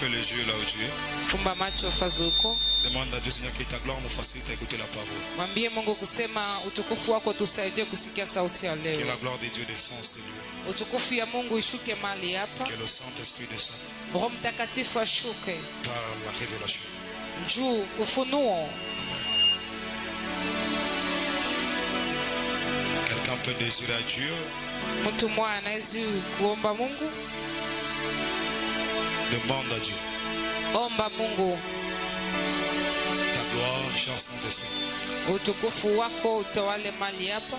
peu les yeux là où tu es. Fumba macho fazuko. Demande à Dieu, Seigneur, que ta gloire nous facilite à écouter la parole. Mwambie Mungu kusema utukufu wako tusaidie kusikia sauti ya Que leo. la gloire de Dieu descende sur lui. Utukufu ya Mungu ishuke mahali hapa. Que le Saint-Esprit descende Roho Mtakatifu ashuke. par la révélation. Juu ufunuo. Quelqu'un peut désirer à Dieu. Mtu mmoja anaweza kuomba Mungu. Demande à Dieu. Omba Mungu. Ta gloire, cher Saint-Esprit. Utukufu wako utawale mahali hapa.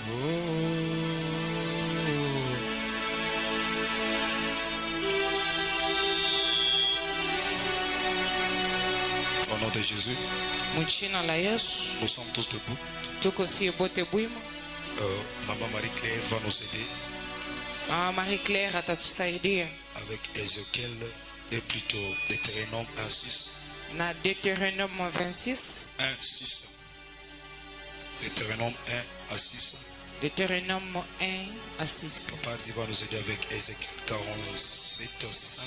Au nom de Jésus, Mjina la Yesu. nous sommes tous debout. Tuko si bote bwima. Maman Marie-Claire va nous aider Marie Claire atatusaidia avec Ézéchiel et plutôt Deutéronome 1:6. na Deutéronome 26. 1:6. Deutéronome 1:6. Deutéronome 1 à 6. Papa Dieu va nous aider avec Ézéchiel 47:5.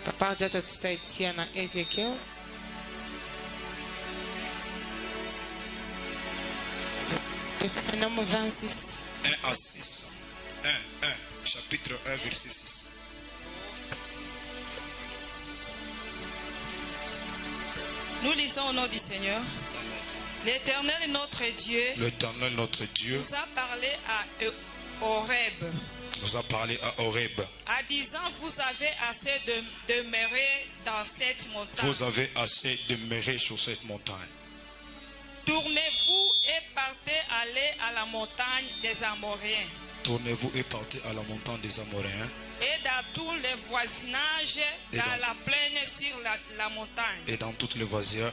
Papa atatusaidia na Ezekiel. Deutéronome 26. 1:6. 1, chapitre 1, verset 6. Nous lisons au nom du Seigneur. L'Éternel notre Dieu L'Éternel notre Dieu nous a parlé à Horeb, nous a parlé à Horeb. en disant, vous avez assez de demeurer dans cette montagne. Vous avez assez demeuré sur cette montagne. Tournez-vous et partez aller à la montagne des Amoréens Tournez-vous et partez à la montagne des Amoréens et dans tous les voisinages Et dans dans- la plaine sur la montagne, et dans tout le voisinage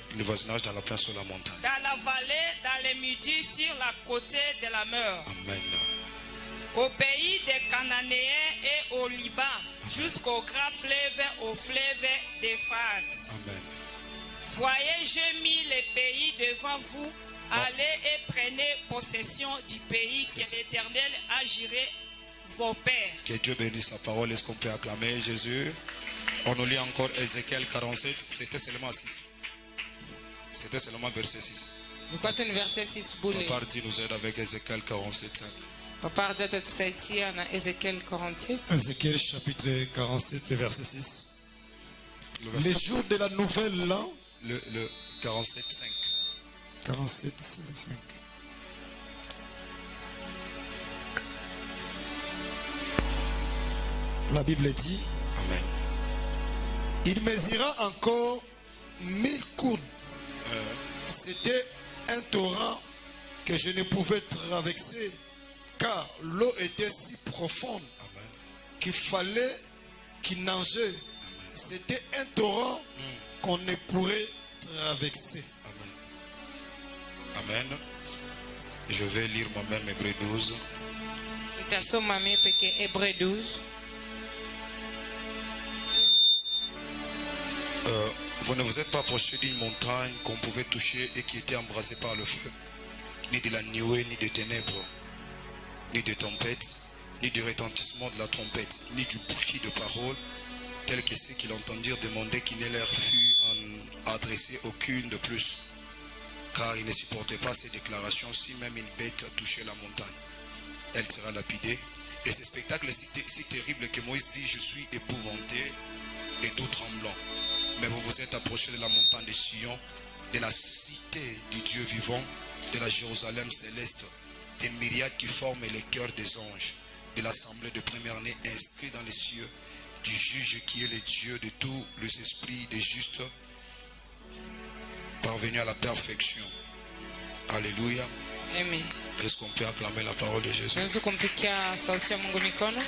dans la plaine sur la montagne. dans la vallée, dans les midis sur la côté de la mer, Amen. au pays des Cananéens et au Liban, jusqu'au grand fleuve, au fleuve d'Euphrate. Amen. Voyez, j'ai mis les pays devant vous. Allez et prenez possession du pays C'est que ça. l'Éternel a juré vos pères. Que Dieu bénisse sa parole. Est-ce qu'on peut acclamer Jésus? On nous lit encore Ézéchiel 47. C'était seulement 6. C'était seulement verset 6. Nilikuwa tu ni verset 6 bule. Papa Dieu nous aide avec Ézéchiel 47, 5. Papa atatusaidia na Ezekiel 47. Ézéchiel chapitre 47, le verset 6. Le, Les verset- jours de la nouvelle an, le 47, 5. 47, 5. La Bible dit, Amen. il mesura encore 1000 coudes. C'était un torrent que je ne pouvais traverser car l'eau était si profonde Amen. qu'il fallait qu'il nageait. C'était un torrent qu'on ne pourrait traverser. Amen. Amen. Je vais lire moi-même Hébreux 12. Nitasoma mimi peke Hébreux 12. Vous ne vous êtes pas approché d'une montagne qu'on pouvait toucher et qui était embrasée par le feu, ni de la nuée, ni des ténèbres, ni de tempête, ni du retentissement de la trompette, ni du bruit de paroles, tels que ceux qui l'entendirent demander qu'il ne leur fût adressé aucune de plus. Car ils ne supportaient pas ces déclarations, si même une bête touchait la montagne, elle sera lapidée. Et ce spectacle est si terrible que Moïse dit, je suis épouvanté et tout tremblant. Mais vous vous êtes approchés de la montagne de Sion, de la cité du Dieu vivant, de la Jérusalem céleste, des myriades qui forment les cœurs des anges, de l'assemblée de première-nés inscrits dans les cieux, du juge qui est le Dieu de tous les esprits des justes, parvenus à la perfection. Alléluia. Amen. Est-ce qu'on peut acclamer la parole de Jésus? Tunaweza kumpikia sauti ya Mungu mikono.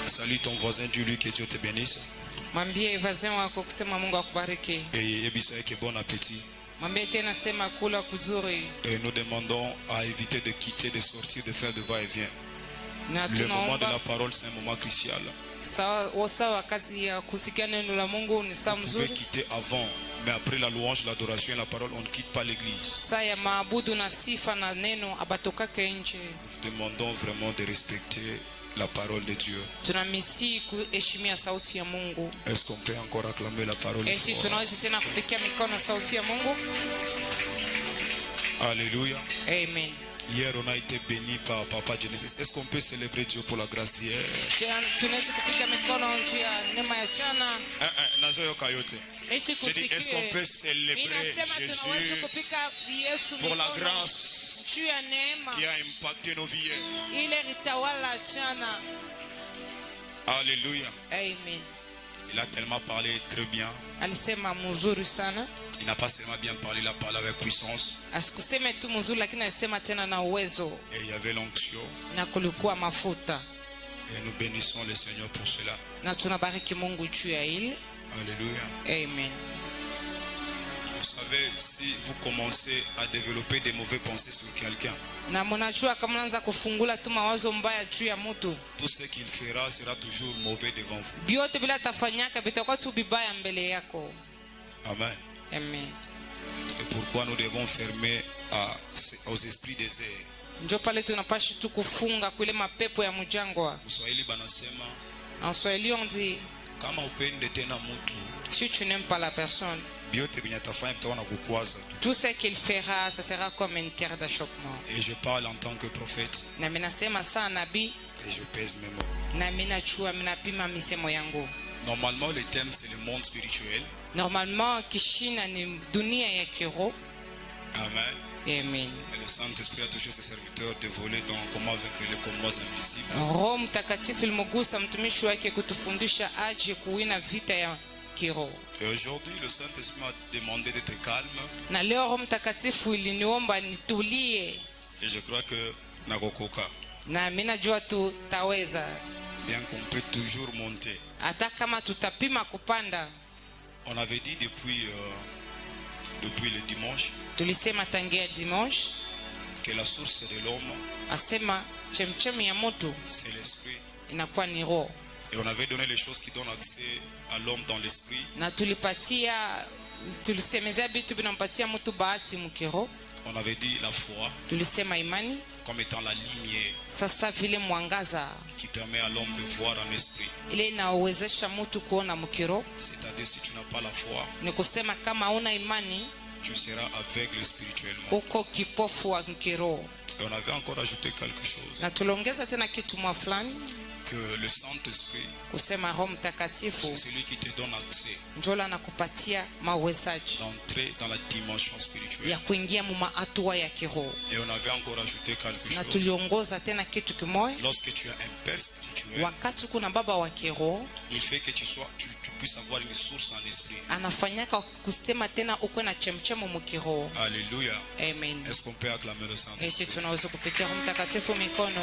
Salut ton voisin, dis-lui que Dieu te bénisse. Mwambie voisin wako kusema Mungu akubariki. Et Ebisa que bon appétit. Mwambie tena sema kula kuzuri. Et nous demandons à éviter de quitter, de sortir, de faire de va-et-vient. Na Le moment de la tunaomba parole, c'est un moment crucial. sawa kazi ya kusikia neno la Mungu ni saa Vous pouvez mzuri. quitter avant, mais après la louange, l'adoration et la parole, on ne quitte pas l'église. Saa ya maabudu na sifa na neno abatokake nje. Nous demandons vraiment de respecter la parole de Dieu. tunamisi kuheshimia sauti ya Mungu. Est-ce qu'on peut encore acclamer la parole Esi fort? tunaweza tena kupikia mikono sauti ya Mungu. Alléluia. Amen. Hier, on a été béni par Papa Genesis. Est-ce qu'on peut célébrer Dieu pour la grâce d'hier? Tunaweza kupikia mikono juu ya neema ya jana. Nazoyoka yote. Esi Je dis, est-ce qu'on peut kufikie. célébrer Tunaweza Jésus kupika Yesu pour la mikono grâce juu ya neema qui a impacté nos vies? ile litawala jana. Alléluia. Amen. Il a tellement parlé très bien. Alisema mzuri sana. Il n'a pas seulement bien parlé, il a parlé avec puissance. Asikuseme tu mzuri lakini alisema tena na uwezo Et il y avait l'onction. na kulikuwa mafuta. Et nous bénissons le Seigneur pour cela. Na tunabariki Mungu juu ya ile. Alléluia. Amen. Vous savez, si vous commencez à développer des mauvaises pensées sur quelqu'un, Na mnajua kama mnaanza kufungula tu mawazo mbaya juu ya mtu, tout ce qu'il fera sera toujours mauvais devant vous. vyote bila tafanyaka vitakuwa tu vibaya mbele yako. Amen. Amen. C'est pourquoi nous devons fermer aux esprits des airs. Ndio pale tunapashi tu kufunga kule mapepo ya mjangwa. Mswahili banasema En Swahili on dit kama upende tena mtu, si tu n'aimes pas la personne, biote binyatafanya bitakuwa na kukwaza tu. tout ce qu'il fera ça sera comme une terre d'achoppement. Et je parle en tant que prophète Na mimi nasema saa nabii, et je pèse mes mots. na mimi nachua mimi napima misemo yangu. Normalement, le thème c'est le monde spirituel. Normalement kishina ni dunia ya kiroho. Amen. Amen. Et le Saint-Esprit a touché ses serviteurs de voler dans comment vaincre les combats invisibles. Roho Mtakatifu alimgusa mtumishi wake kutufundisha aje kuwina vita ya kiroho. Et aujourd'hui, le Saint-Esprit m'a demandé d'être calme. Na leo Roho Mtakatifu iliniomba nitulie, Et je crois que Nagokoka, na mimi najua tutaweza, bien qu'on peut toujours monter. hata kama tutapima kupanda. On avait dit depuis le dimanche Tulisema tangia dimanche, que la source de l'homme, asema chemchemi ya moto c'est l'esprit. inakuwa ni roho, Et on avait donné les choses qui donnent accès à l'homme dans l'esprit. na tulisemezea vitu vinampatia mtu bahati mkiroho. On avait dit la foi Tulisema imani comme étant la lumière sasa vile mwangaza qui permet à l'homme de voir en esprit. ile inawezesha mtu kuona mkiroho. C'est-à-dire, si tu n'as pas la foi, Ni kusema kama una imani tu seras aveugle spirituellement. uko kipofu wa kiroho. Et on avait encore ajouté quelque chose, Na tuliongeza tena kitu mwa fulani que le Saint-Esprit, kusema Roho Mtakatifu c'est celui qui te donne accès njola na kupatia mawezaji d'entrer dans la dimension spirituelle. ya kuingia mu hatua ya kiroho. Et on avait encore ajouté quelque Na chose. tuliongoza tena kitu kimoja, Lorsque tu as un père spirituel, wakati kuna baba wa kiroho il fait que tu puisses avoir une source en esprit. anafanyaka kusema tena ukwe na chemchemo mu kiroho. Alléluia. Amen. Est-ce qu'on peut acclamer le Saint-Esprit? Esi tunaweza kupitia Roho Mtakatifu mikono.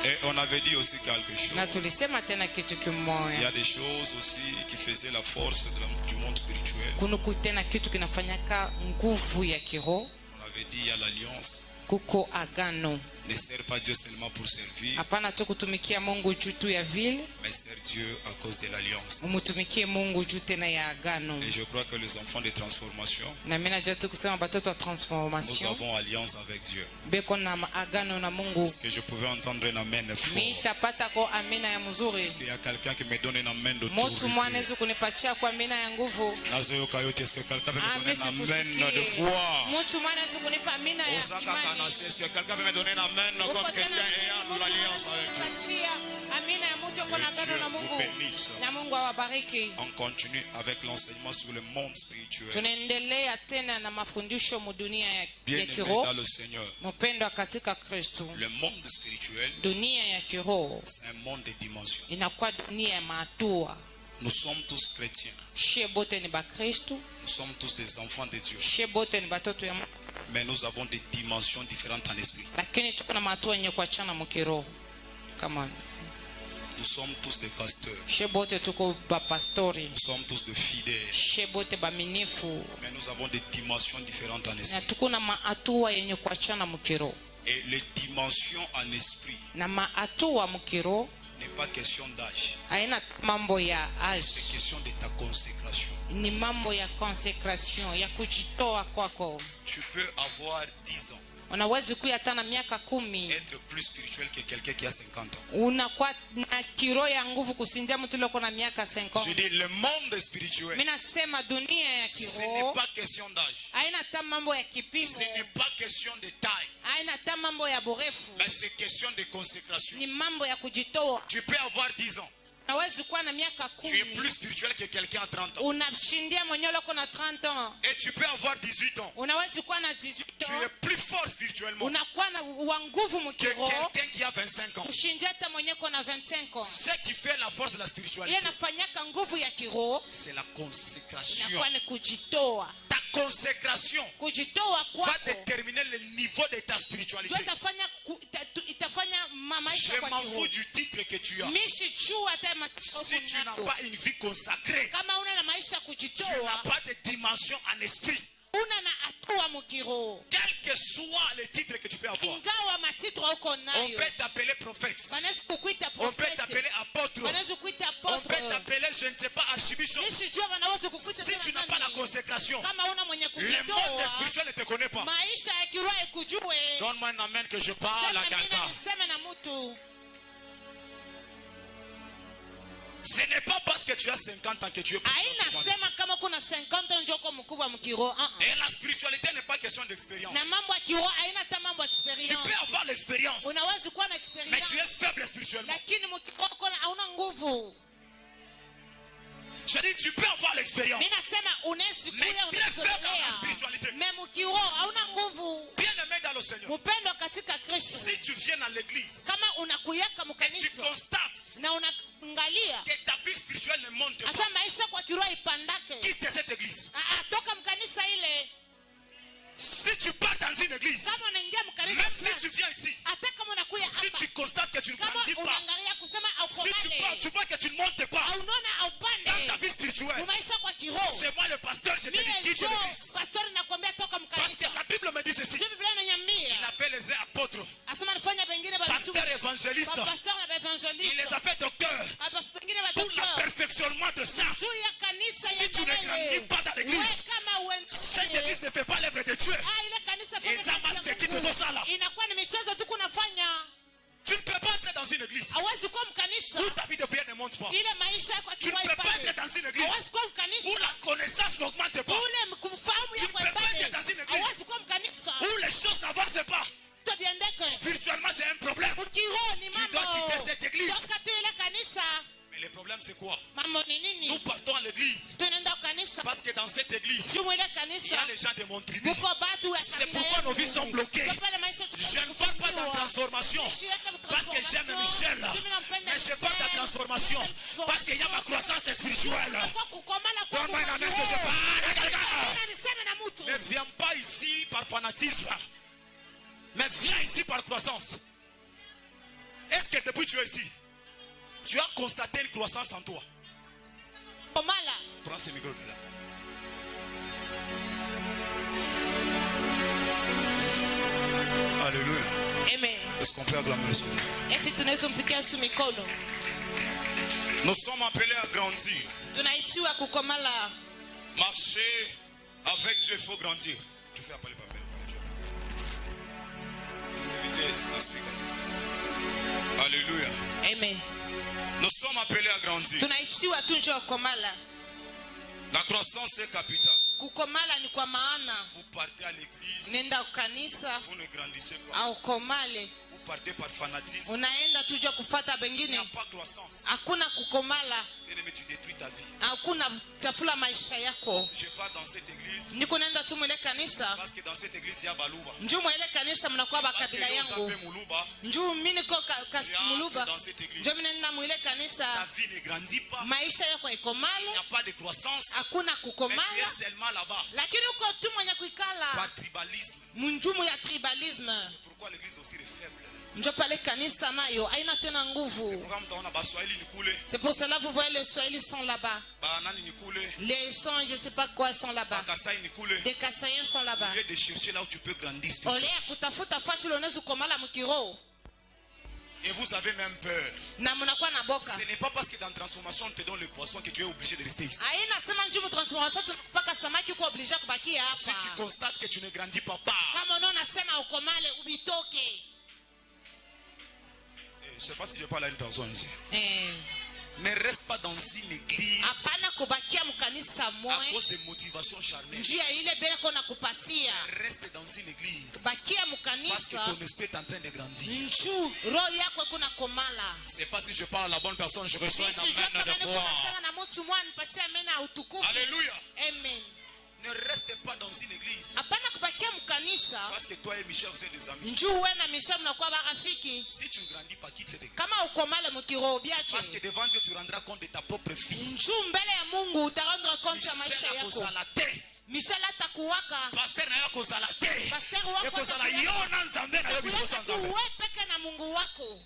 Et on avait dit aussi quelque chose. Na tulisema tena kitu Il y kimoja, a des choses aussi qui faisaient la force du monde spirituel. kunuku tena kitu kinafanyaka nguvu ya kiroho. On avait dit il y a l'alliance. Kuko agano. Ne sert pas Dieu seulement pour servir, Hapana tu kutumikia Mungu juu tu ya vile, mais sert Dieu à cause de l'alliance. umutumikie Mungu juu tena ya agano. Et je crois que les enfants de transformation, Na mimi najua tu kusema batoto wa nous transformation avons alliance avec Dieu. beko na agano na Mungu. Est-ce que je pouvais entendre un amen fort? Mimi tapata ko amina ya mzuri. Est-ce qu'il y a quelqu'un qui me donne un amen Mtu d'autorité? mwanaweza kunipatia kwa amina ya nguvu. Nazoyoka yote, est-ce que quelqu'un peut me donner un Mimi amen de sikusikie. foi? Mtu mwanaweza kunipa amina ya Osaka imani. Kanase, est-ce que quelqu'un peut me donner un amen comme quelqu'un ayant l'alliance avec Dieu? Patia amina ya mtu kwa Que agano Dieu na vous Mungu. bénisse. Na Mungu awabariki. On continue avec l'enseignement sur le monde spirituel. Tunaendelea tena na mafundisho mu dunia ya Bien-aimé kiroho. dans le Seigneur, Mpendwa katika Kristo, le monde spirituel, dunia ya kiroho c'est un monde de dimensions. inakuwa dunia ya mahatua. Nous sommes tous chrétiens. She bote ni bakristu, Nous sommes tous des enfants de Dieu. she bote ni batoto ya Mungu, Mais nous avons des dimensions différentes en esprit. lakini tuko na mahatua yenye kuachana mu kiroho. Come on. Nous sommes tous des pasteurs. She bote tuko bapastori, Nous sommes tous des fidèles. she bote baminifu, Mais nous avons des dimensions différentes en na esprit. tuko na mahatua yenye kuachana mu kiroho. Et les dimensions en esprit Na mahatua mu kiroho n'est pas question d'âge. haina mambo ya C'est age, question de ta consécration. ni mambo ya consecration, ya kujitoa kwako. Tu peux avoir 10 ans. unawezi kuwa hata na miaka 10 être plus spirituel que quelqu'un qui a 50 ans. unakuwa na kiroho ya nguvu kusindia mtu loko na miaka Je 50. dis le monde spirituel. Mimi nasema dunia ya Ce n'est kiroho pas question d'âge. haina hata mambo ya kipimo, Ce n'est pas question de taille. haina hata mambo ya borefu, Mais c'est question de consécration. ni mambo ya kujitoa. Tu peux avoir 10 ans. Unawezi kuwa na miaka Tu es 10 plus spirituel que quelqu'un à 30 ans. unashindia mwenyewe loko na 30 ans. Et tu peux avoir 18 ans. Unawezi kuwa na 18 Tu es ans plus fort spirituellement unakuwa na wa nguvu que mkiroho quelqu'un qui a 25 ans. kushindia hata mwenyewe kona 25 ans. Ce qui fait la force de la Yeye spiritualité, anafanyaka nguvu ya kiroho c'est la consécration. inakuwa ni kujitoa. Ta consécration Kujitoa va kwako déterminer le niveau de ta spiritualité. ndio itafanya maisha Je kwa m'en fous kiroho. du titre que tu as. Mishi chua hata Si tu n'as pas une vie consacrée, kama una na maisha tu n'as kujitoa, pas de dimension en esprit. una na hatua mkiroho, Quel que soit le titre que tu peux avoir, ingawa matitro uko on nayo, peut t'appeler prophète, wanaweza kukuita on peut profeti, t'appeler apôtre, wanaweza kukuita on peut apôtre, t'appeler, je ne sais pas, archibishop. mishi chua wanaweza kukuita Si tu n'as pas la nani. consécration, Kama una mwenye le monde kujitoa, spirituel ne te connaît pas. maisha ya kiroho ikujue. Donne-moi un amen que je parle à Sema mimi quelqu'un. niseme na mtu. Ce n'est pas parce que tu as 50 ans que tu es plus Haina fort. sema kama kuna 50 ans njoko mkubwa mkiroho. Et la spiritualité n'est pas question d'expérience. Na mambo ya kiroho haina hata mambo ya Tu experience. peux avoir l'expérience, Unaweza kuwa na mais tu experience es faible spirituellement. lakini mkiroho hauna nguvu. Je dis, tu peux avoir l'expérience, Mimi nasema unaweza mais kule très faible en unazolea. spiritualité. Mais mkiroho hauna nguvu. Bien aimé dans le Seigneur, Mpendwa katika Kristo. si tu viens à l'église Kama unakuyaka et tu mkanisa constates na unaangalia que ta vie spirituelle ne monte asa pas, maisha kwa kiroho ipandake. quitte cette église. Toka mkanisa ile. Si tu pars dans une église, Kama unaingia mkanisa même si fulani, tu viens ici, hata kama unakuya si hapa tu constates que tu ne kama grandis pas, unaangalia kusema si tu pars, tu aukomale vois que tu ne montes pas au unaona dans ta aupande vie spirituelle, umaisha kwa kiroho. c'est moi le pasteur, je te dis Mimi quitte ndio l'église. pastori nakwambia toka Parce que mkanisa. la Bible me dit ceci. Ndio Biblia Il inaniambia. a fait les apôtres, Asema nifanya pengine pasteurs évangélistes, pastor na il les evangelist. a fait docteurs Pengine pour le pastor. perfectionnement de ça. Juu ya kanisa Si tu ne grandis pas dans l'église, wewe kama uende. cette église ne fait pas l'œuvre de Dieu. Ile kanisa Et ça fanya va kazi se ya quitter Mungu. sur ça là. Inakuwa ni michezo tu kunafanya. Tu ne peux pas entrer dans une église Hawezi kuwa mkanisa. où ta vie de prière ne monte pas. Ile maisha kwa Tu ne kiroho peux pas ipande. être dans une église Hawezi kuwa où mkanisa. la connaissance n'augmente pas, Ule kufahamu Tu yako ne peux pas ipande. être dans une église. Hawezi kuwa mkanisa. où les choses n'avancent pas. Tubiendeke. Spirituellement, c'est un problème. Kiroho ni Tu dois mambo. quitter cette église. Toka tu ile kanisa. Mais le problème, c'est quoi? Mambo ni nini? Nous partons à l'église Tunaenda kanisa. parce que dans cette église, Jumu ile il y kanisa. a les gens de mon tribu. Muko batu wa C'est kabila pourquoi nos vies yetu. sont bloquées. Kwa pale maisha Je ne parle pas de la transformation parce que j'aime Michel, mais je parle de la transformation parce qu'il y a ma croissance spirituelle. Kwa kukomala kwa Donne-moi un amen que je parle à quelqu'un. niseme na mtu. Ne viens pas ici par fanatisme, mais viens ici par croissance. Est-ce que depuis que tu es ici, tu as constaté une croissance en toi? Komala. Prends ce micro là. Alléluia. Amen. Est-ce qu'on peut acclamer le Seigneur? Eti tunaweza mpikia Yesu mikono. Nous sommes appelés à grandir. Tunaitiwa kukomala. Marcher avec Dieu, il faut grandir. Tu fais appeler par Alléluia. Amen. Nous sommes appelés à grandir. Tunaitiwa tu njoo komala. La croissance est capitale. Kukomala ni kwa maana Vous partez à l'église, nenda kanisa vous ne grandissez pas. au komale. Vous partez par fanatisme. Unaenda tu njoo kufuata Il n'y bengine. a pas croissance. Hakuna kukomala. Bien-aimé, tu détruis ta vie. Hakuna tafula maisha yako. Je pars dans cette église Niko naenda tu mwele kanisa. parce que dans cette église, il y a Balouba. Njoo mwele kanisa mnakuwa Parce que bakabila nous yangu. appelons Moulouba. Njoo mimi niko muluba. dans cette église. Njoo mimi nenda mwele Ta kanisa. vie ne grandit pas. Maisha yako Il ikomale. n'y a pas de croissance. Hakuna Mais tu kukomala. es seulement là-bas. Lakini uko tu mwenye kuikala. Par tribalisme. Munjumu ya tribalisme. C'est pourquoi l'église aussi est faible. Njoo pale kanisa nayo haina tena C'est nguvu. pourquoi mtaona Baswahili ni kule. C'est pour cela vous voyez les Swahili sont là-bas. Banani ni kule. Les sons, je sais pas quoi sont là-bas. Bakasai ni kule. Des Kasaïens sont là-bas. Au lieu de chercher là où tu peux grandir Ole spirituellement. ya kutafuta fashi lonezi komala mkiro. Et vous avez même peur. Na mnakuwa na boka. Ce n'est pas parce que dans la transformation on te donne le poisson que tu es obligé de rester ici. Haina sema njoo transformation tunakupaka samaki kwa obligé kubakia Si hapa. tu constates que tu ne grandis pas, pars. Kama unaona sema ukomale ubitoke. Je ne sais pas si je parle à une personne ici. Eh. Ne reste pas dans une église Hapana kubakia mkanisa à moe. cause des motivations charnelles. Njia ile bila kona kupatia. Reste dans une église Bakia parce que mkanisa. ton esprit est en train de grandir. Njoo roho yako kuna komala. C'est pas si je parle à la bonne personne, je reçois un amen de foi. Na mtu mwana nipatie amena utukufu. Alléluia. Amen. Ne reste pas dans une église Hapana kubakia mkanisa. parce que toi et Michel vous êtes des amis. Njoo wewe na Misha mnakuwa marafiki. Si tu ne grandis pas, quitte cette église. Kama ukomale mkiroho biache. Parce que devant Dieu tu rendras compte de ta propre vie. Njoo mbele ya Mungu utarendre compte ya maisha Michel a yako. kozala te. Michel atakuwaka. Pasteur na yo kozala te. Pasteur wako Ekozala yo na Nzambe na yo biso sa Nzambe. wewe peke na Mungu wako.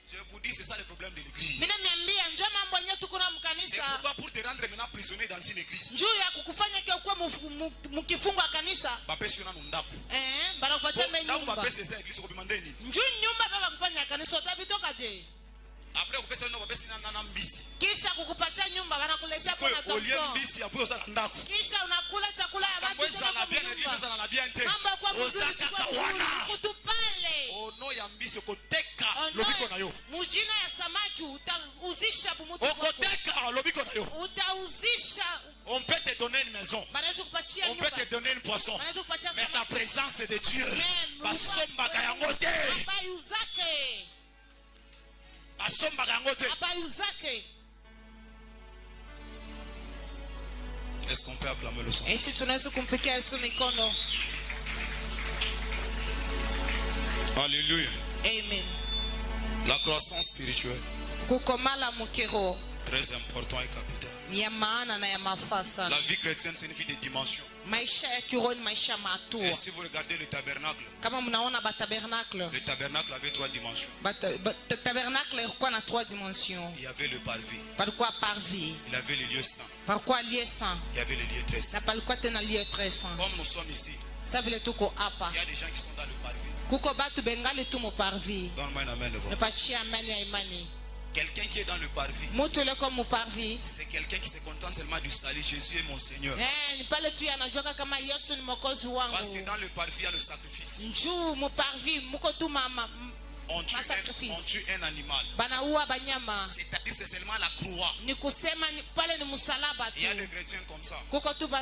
Je vous dis, c'est ça le problème de l'église. Mimi niambia njoo mambo yenyewe tuko na C'est mkanisa. pourquoi pour te rendre maintenant prisonnier dans une église. Njoo ya kukufanya kia kuwa mkifungwa kanisa. Bapesi yo na nundaku. Banakupatia Là où nyumba. bapesi esa église okobima ndeni. Njoo nyumba baba kufanya kanisa utabitoka je? Après okopesa no bapesi na mbisi. Kisha kukupatia nyumba banakuletea Kwa kwa olie tonso. mbisi ya poyo sala ndaku. Kisha unakula chakula ya watu Kamweza tena la kwa bien église nyumba. sala na bien te. Mambo kwa mzuri Osaka kwa kawana. kutupale. Ono ya mbisi okoteka lobiko na yo. Mujina ya samaki utauzisha bumutu wako. Okoteka lobiko na yo. Utauzisha. On peut te donner une maison. Banaweza kupatia On nyumba. peut te donner une poisson. Banaweza kupatia Mais la samaki. présence de Dieu. Basombaka yango te. Abayu zake. Basombaka yango te. Abayu zake. Est-ce qu'on peut acclamer le son? Esi tunaweza kumpikia Yesu mikono. Alléluia. Amen. La croissance spirituelle, Kukomala mukiro très important et capital. ni ya maana na ya mafaa sana. La vie chrétienne, c'est une vie de dimension. Maisha ya kiroho ni maisha matua. Et si vous regardez le tabernacle Kama batabernacle. le tabernacle avait 3 dimensions. Tabernacle ilikuwa na 3 dimensions. Il y avait le parvis, Palikuwa parvis, il y avait le lieu saint, palikuwa lieu saint, il y avait le lieu très saint. na palikuwa tena lieu très saint. Comme nous sommes ici, Sa vile tuko hapa. il y a des gens qui sont dans le parvis. Kuko batu bengali tu mu parvis. Donne-moi une amen de voix. Nipatie amani ya imani. Quelqu'un qui est dans le parvis, Mutu leko mu parvis. c'est quelqu'un qui se contente seulement du salut. Jésus est mon Seigneur. Ni pale tu anajua kama Yesu ni mwokozi Parce que wangu. dans le parvis, il y a le sacrifice. Njoo mu parvis muko tu mama On tue un animal. banaua banyama. C'est-à-dire c'est seulement la croix. Ni kusema pale ni msalaba Il y a tu. des chrétiens comme ça. Kuko tu ba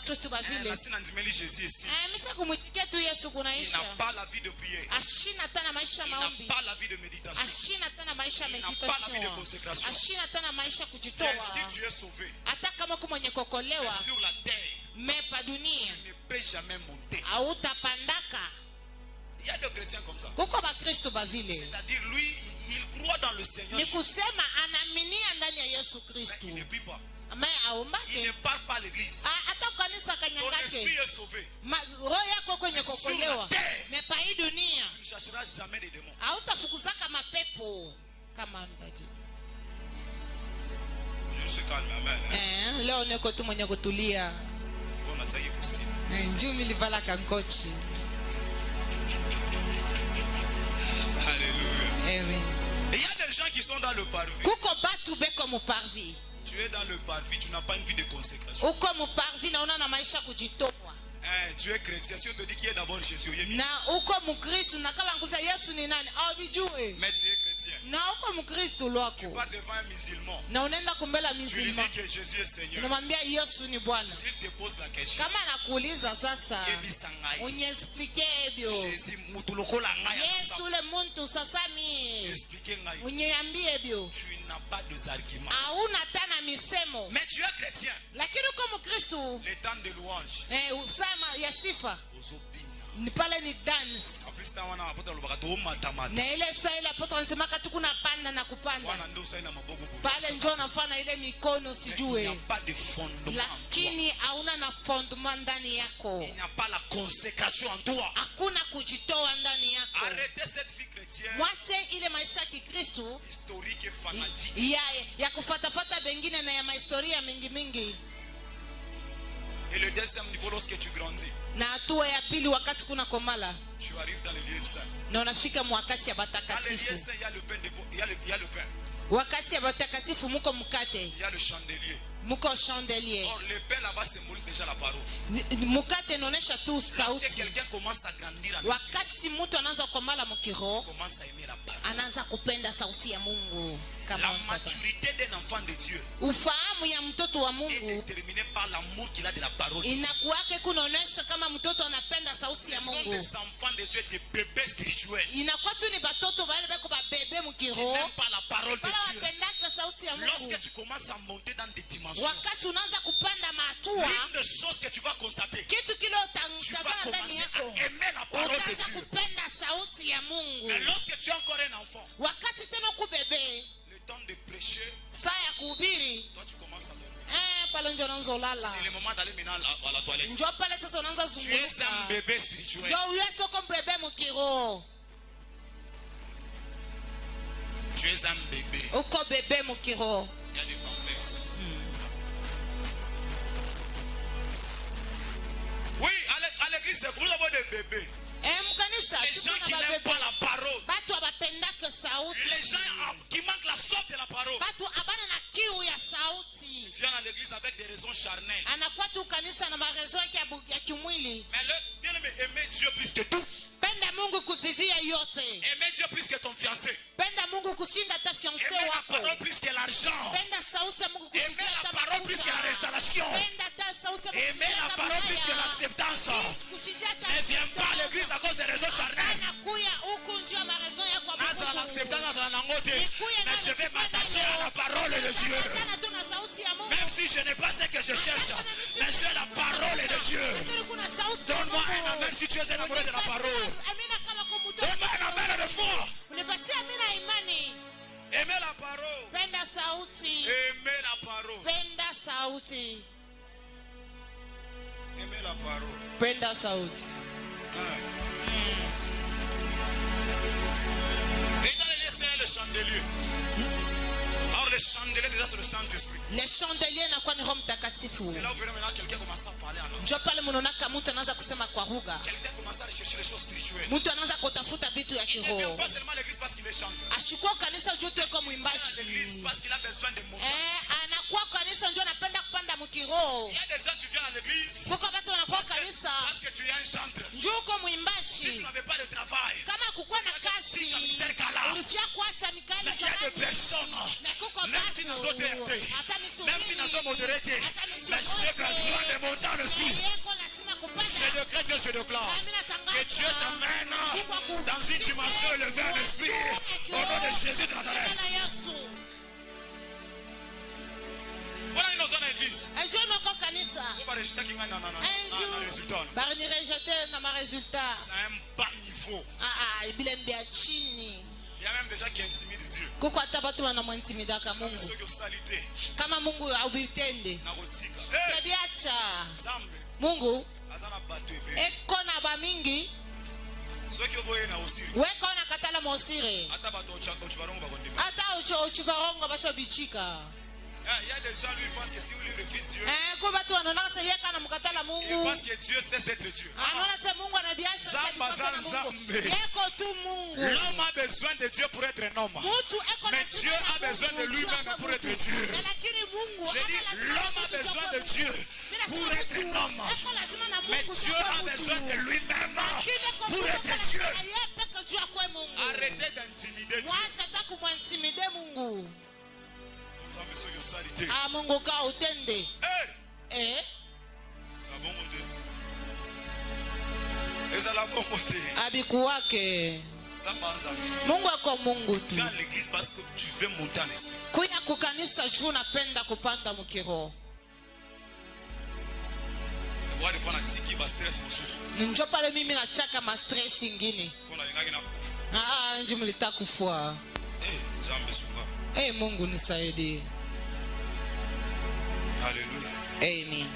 Kristo ba vile. Nasina ndimeli Jésus ici. Misha kumwitikia tu Yesu Il kunaisha. n'a pas la vie de prière. Ashina tana maisha Il n'a maombi. pas la vie de méditation. Ashina tana maisha Il n'a pas la vie de meditation. consécration. Ashina tana maisha kujitoa. Si tu es sauvé, Hata kama uko mwenye kokolewa, mais sur la terre, mepa dunia tu ne peux jamais monter. hautapandaka. Il y a des chrétiens comme ça. Kuko ba Kristo ba vile. C'est-à-dire, lui, il croit dans le Seigneur. Ni kusema anaaminia ndani ya Yesu Mais Kristo. il ne prie pas. Ama Il aombake. ne parle pas à l'église. Hata kanisa Ton esprit kanyangake. est sauvé. Roho yako kwenye kokolewa. Mepa hii dunia. Tu ne chercheras jamais des démons. Hautafukuzaka mapepo kama mtaji. Je suis calme, amen. Leo niko tu mwenye kutulia. On a taillé costume. Njoo milivala kankochi. Alléluia. Amen. Et il y a des gens qui sont dans le parvis. Kuko batu beko mu parvis. Tu es dans le parvis, tu n'as pas une vie de consécration. Uko mu parvis na una na maisha kujitoa. Tu es chrétien. Si on te dit qu'il est d'abord Jésus, Na uko mukristo na kama nguza Yesu ni nani? Bijue. mais tu es chrétien. Na uko mukristo Tu lwako. pars devant un musulman. Na unaenda kumbela Tu lui mizima. dis que Jésus est Seigneur. Unamwambia Yesu ni Bwana. S'il te pose la question, Kama anakuuliza sasa, Yebisangai. uniexplique ebyo. Jésus, mutulokola ngai. Yesu ule muntu sasa mi. Expliquez ngai. Uniambie ebyo. Tu n'as pas de arguments. Hauna tana misemo. Mais tu es chrétien. Lakini uko mukristo. Les temps de louange. Usama ya sifa. Ozobina. Ni pale ni dance. En plus, wana wapota lobaka to matamata. Na ile saa ile apotra anasema tu kuna panda na kupanda. Wana ndo saina mabogo. Pale njoo nafanya ile mikono Il n'y sijue. a pas de fondement. Lakini hauna na fondement ndani yako. Il n'y a pas la consécration en toi. Hakuna kujitoa ndani yako. Arrêtez cette vie chrétienne Mwache ile maisha ya Kikristo historique et fanatique. ya kufatafata bengine na ya mahistoria mingi mingi. Et le deuxième niveau, lorsque tu grandis, Na hatua ya pili wakati kuna komala tu arrives dans le lieu saint. na unafika mwakati ya Dans le lieu batakatifu. saint, il y a le pain. Il y a le pain. wakati ya watakatifu muko mkate, il y a le chandelier. muko chandelier. Or, le pain là-bas symbolise déjà la parole. Mkate inaonyesha tu Lorsque sauti. quelqu'un commence à grandir en Wakati mtu anaanza komala mkiroho, commence à aimer la parole. anaanza kupenda sauti ya Mungu. La Kama mtoto. maturité d'un enfant de Dieu Ufahamu ya mtoto wa est Mungu déterminée par l'amour qu'il a de la parole de Dieu. inakuwake kunaonesha kama mtoto anapenda sauti Ce ya sont Mungu. des enfants de Dieu, des bébés spirituels. Inakuwa tu ni batoto bale beko ba bebe Qui mkiroho, n'aiment pas la parole de bala Dieu. wapendaka sauti ya Mungu. Lorsque tu commences à monter dans des dimensions, Wakati unaanza kupanda mahatua, l'une des choses que tu vas constater, kitu kile tu vas utangazana ndani commencer yako, à aimer la parole de utaanza Dieu. kupenda sauti ya Mungu. Mais lorsque tu es encore un enfant, Wakati tena kubebe le temps de prêcher, saa ya kuhubiri, toi tu commences à dormir. pale ndio unaanza ulala, C'est le moment d'aller maintenant à la toilette. ndio pale sasa unaanza Tu es un zunguluka, bébé spirituel. ndio uwe soko mbebe mkiroho, Tu es un bébé. uko bebe mkiroho. Il y a des complexes. Oui, à l'église, nous avons des bébés. Mkanisa Les gens qui n'aiment pas la parole. batu abapendake sauti, Les gens qui manquent la soif de la parole. batu abana na kiu ya sauti. Viennent à l'église avec des raisons charnelles. Anakuwa tu kanisa na marezo yake ya kimwili. Mais le bien-aimé, aimer Dieu plus que tout. Penda Mungu kuzizia yote. Aimer Dieu plus que ton fiancé. Penda Mungu kushinda ta fiancé Aimer la wako. parole plus que l'argent. Penda sauti ya Mungu Aimer kushinda la ta parole plus que la restauration. Penda ta sauti ya Mungu Aimer kushinda la ta parole plus que mabaya. l'acceptance. Kushinda ta Ne viens pas à l'église à cause des raisons charnelles. anakuya huku njoo marezo yako ya Nasa Mungu. l'acceptance, nasa nangote. Mais je vais m'attacher à la parole de Dieu. Sana tu na sauti ya Mungu. Même si je n'ai pas ce que je cherche, mais j'ai la parole de Dieu. Lakini kuna sauti ya Donne-moi Mungu. un amen si tu es un amoureux de la parole. Amina kama kumtoa. Donne-moi un amen de foi. Unipatie amina imani. Aimez la parole. Penda sauti. Aimez la parole. Penda sauti. Aimez la parole. Penda sauti. Et dans les lieux, c'est le chandelier. Alors le chandelier déjà c'est le Saint-Esprit. Le chandelier na kwa ni Roho Mtakatifu. C'est là où vraiment maintenant quelqu'un commence à parler en langue. Ndio pale mnaonaka mtu anaanza kusema kwa lugha. Quelqu'un commence à rechercher les choses spirituelles. Mtu anaanza kutafuta vitu ya Il ne vient kiroho. pas seulement à l'église parce qu'il est chanteur. Ashikuwa kanisa juu tu kwa Il vient à l'église mwimbaji. parce qu'il a besoin de monter. Anakuwa kanisa ndio anapenda kupanda mkiroho. Il y a des gens qui viennent à l'église Kuko watu wanakuwa kanisa parce que tu es un chanteur. njoo uko Si tu mwimbaji. n'avais pas de travail, Kama kukuwa na kazi, ulifia kuacha mikali mais il y a des personnes, même si nous sommes DRT, même si nous sommes modérés, mais j'ai besoin de monter en esprit. Je décrète et je déclare que Dieu t'amène dans une dimension élevée en esprit au nom de Jésus de Nazareth. Voilà une autre église. On va rejeter qui gagne un résultat. barinirejete na maresultat. C'est un bas niveau. Bilembe ya chini. Il y a même des gens qui intimident Dieu. Kuko hata watu wanamwintimidaka Mungu. Ceux qui ont salité. Kama Mungu haubitende. Narotika. Sebiacha. Zambe. Mungu Azana batebe. eko na bamingi. Ceux qui ont voyé na osiri. Weko na katala mosire. Hata bato ochivarongo bakondima. Hata uchivarongo basho bichika. Il y a des gens lui pensent que si lui refuse Dieu, Kwa watu wanaona sasa yeka na mkatala il Mungu. pense que Dieu cesse d'être Dieu. Anaona sasa Mungu anabiacha. Zamba zambe. Yeko tu Mungu. L'homme a besoin de Dieu pour être un homme. Mutu eko na Mais Dieu a besoin de lui-même pour être Dieu. Lakini Mungu J'ai dit, l'homme a besoin de Dieu pour être un homme. Mais Dieu a besoin de lui-même pour être Dieu. Arrêtez d'intimider Dieu. Mwacha ta kumwantimide Mungu. Nous avons besoin de salité. Mungu ka utende. Ça va bon côté. Et ça la bon côté. Abikuwake. Mungu ako Mungu tu. Viens à l'église parce que tu veux monter en esprit. Kuya kukanisa juu napenda kupanda mkiroho. Wale fana tiki ba stress mususu. Njo pale mimi nachaka ma stress ingine. Kuna lingaki na kufa. Nje mlitaka kufua. Zambe sunga. Mungu nisaidie. Alléluia. Amen.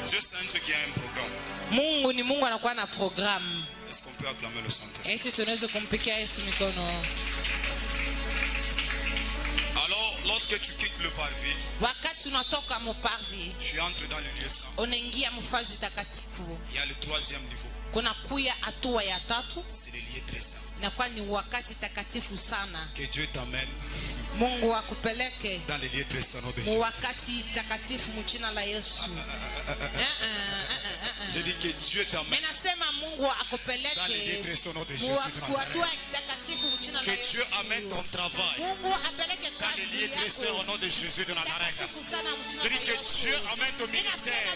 Dieu c'est un Dieu qui a un programme. Mungu ni Mungu anakuwa na programme. Est-ce qu'on peut acclamer le Saint-Esprit? Eti tunaweza kumpikia Yesu mikono. Alors, lorsque tu quittes le parvis, Wakati unatoka muparvi, tu entres dans le lieu saint. unaingia mfazi takatifu. Il y a le troisième niveau. Kuna kuya hatua ya tatu. C'est le lieu très saint. inakuwa ni wakati takatifu sana. Que Dieu t'amène Mungu akupeleke dans les lieux très saints de mu Jésus. wakati takatifu mu jina la Yesu. Je dis que Dieu t'amène Ninasema Mungu dans les lieux akupeleke très saints de Jésus mu de hatua Nazareth. takatifu mu jina la Que Yesu. Dieu amène ton travail Mungu apeleke dans les lieux très kazi saints au yako nom de Jésus de Nazareth. takatifu sana mu jina Je la dis que Yesu. Dieu amène ton ministère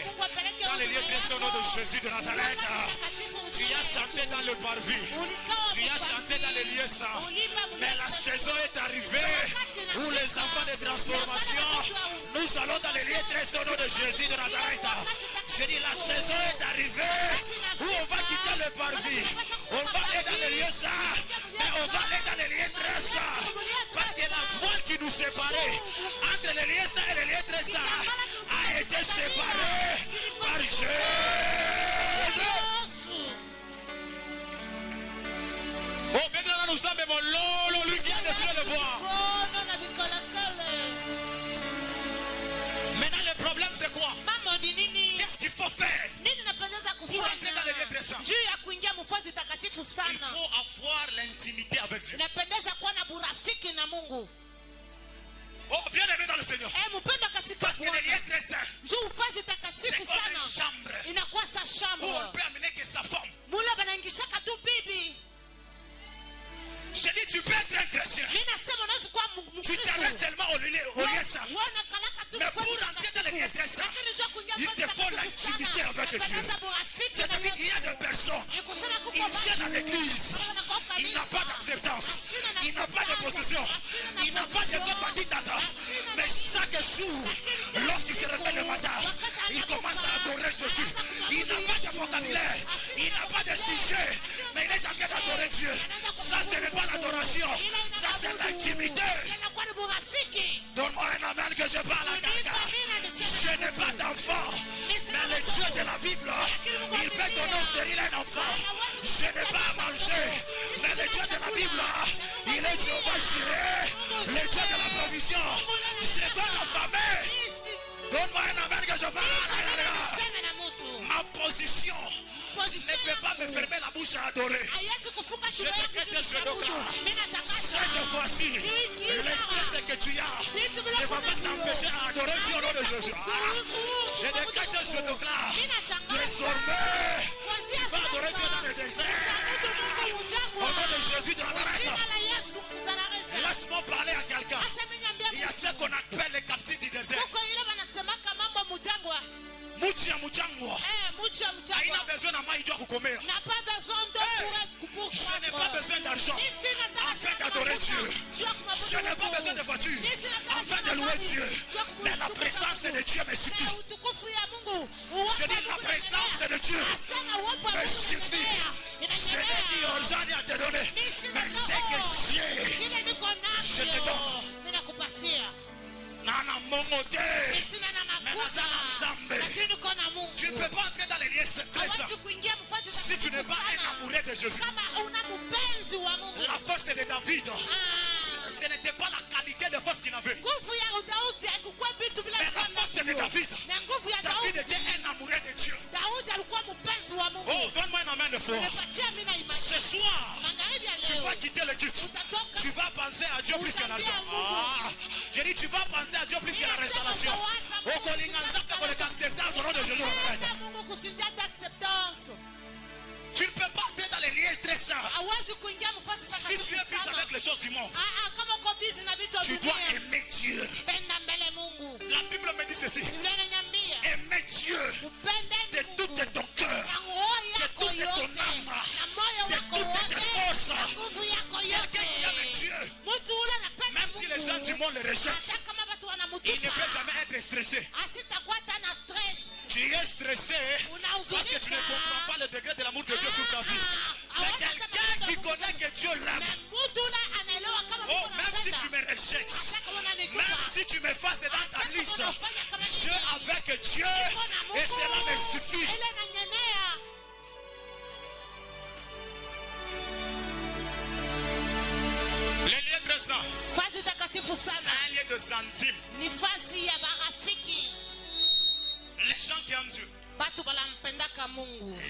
dans les lieux très saints au nom de Jésus de Nazareth. Tu as chanté dans le parvis, tu as chanté dans les lieux saints, mais la saison est arrivée où les enfants de transformation, nous allons dans les lieux très saints au nom de Jésus de Nazareth. Je dis la saison est arrivée où on va quitter le parvis, on va aller dans les lieux saints, mais on va aller dans les lieux très saints, parce que la voile qui nous séparait entre les lieux saints et les lieux très saints a été séparée par Jésus. Oh, maintenant nous sommes mon lolo, lui qui a décidé de voir. Maintenant le problème c'est quoi? Qu'est-ce qu'il faut faire pour entrer dans les lieux très saints? Il faut avoir l'intimité avec Dieu. Oh, bien aimé dans le Seigneur. Parce que les lieux très saints, c'est comme une chambre où on peut amener que sa femme. Je dis, tu peux être un chrétien. Tu t'arrêtes seulement au lieu saint. Mais pour entrer dans les lieux très saints, il te faut l'intimité avec Dieu. C'est-à-dire qu'il y a des personnes, ils viennent à l'église, il n'a pas d'acceptance, il n'a pas de possession, il n'a pas de compagnie d'Adam. Mais chaque jour, lorsqu'il se réveille le matin, il commence à adorer Jésus. Il n'a pas de vocabulaire, il n'a pas de sujet, mais il est en train d'adorer Dieu. Ça, ce n'est pas l'adoration, ça, c'est l'intimité. Donne-moi un amen que je parle à quelqu'un. Je n'ai pas d'enfant, mais le Dieu de la Bible, il peut donner au stérile un enfant. Je n'ai pas à manger, mais le Dieu de la Bible, il est Jéhovah Jireh, le Dieu de la provision. Je donne la famille. Donne-moi un amen que je parle à quelqu'un. Ma position ne peut pas me fermer la bouche à adorer. Je décrète un genou là. Cette fois-ci, le stress que tu as ne va pas t'empêcher à adorer Dieu au nom de Jésus. Je décrète un genou là. Désormais, tu vas adorer Dieu dans le désert. Au nom de Jésus de Nazareth. Laisse-moi parler à quelqu'un. Il y a ce qu'on appelle les captifs du désert. Muchi ya mujangwa haina besoin na maji ya kukomea. Je n'ai pas besoin d'argent afin d'adorer Dieu. Je n'ai pas besoin de voiture afin de louer Dieu. Mais la présence de Dieu me suffit. Je dis la présence de Dieu me suffit. Je n'ai ni argent ni à te donner, mais c'est que j'ai, je te donne. Nana Mongote, tu ne peux pas entrer dans les lieux très saints si tu n'es pas un amoureux de Jésus. La force de David, ce n'était pas la qualité de force qu'il avait, mais la force de David. David était un amoureux de Dieu. Oh, donne-moi un amen de foi. Ce soir, tu vas quitter le culte. Tu vas penser à Dieu plus que l'argent. J'ai dit, tu vas penser à Dieu plus que la restauration. Au nom de Jésus. Tu ne peux pas entrer dans les lieux très saints si tu es plus avec les choses du monde. Tu dois aimer Dieu. La Bible me dit ceci. Aimer Dieu de tout ton cœur, de toute ton âme, de toutes tes forces. Quelqu'un qui aime Dieu, même si les gens du monde le rejettent, il ne peut jamais être stressé. Tu es stressé parce que tu ne comprends pas le degré de l'amour de Dieu sur ta vie. Mais quelqu'un qui connaît que Dieu l'aime, oh, même si tu me rejettes, même si tu m'effaces dans ta liste, je avec Dieu et cela me suffit. Les lieux très saints, c'est un lieu de centime. Les gens qui aiment Dieu.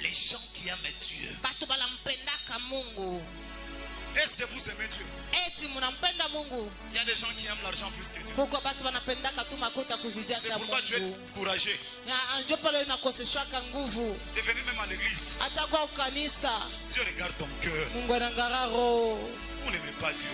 Les gens qui aiment Dieu. Est-ce que vous aimez Dieu? eti munampenda Mungu? Il y a des gens qui aiment l'argent plus que Dieu. Pourquoi batu wanapendaka tu makuta kuzidia C'est hata pourquoi tu es Mungu? courageux Ndio pale inakoseshaka nguvu. de venir même à l'église. Hata kwa kanisa Dieu regarde ton cœur. Mungu anaangalia roho. Vous n'aimez pas Dieu.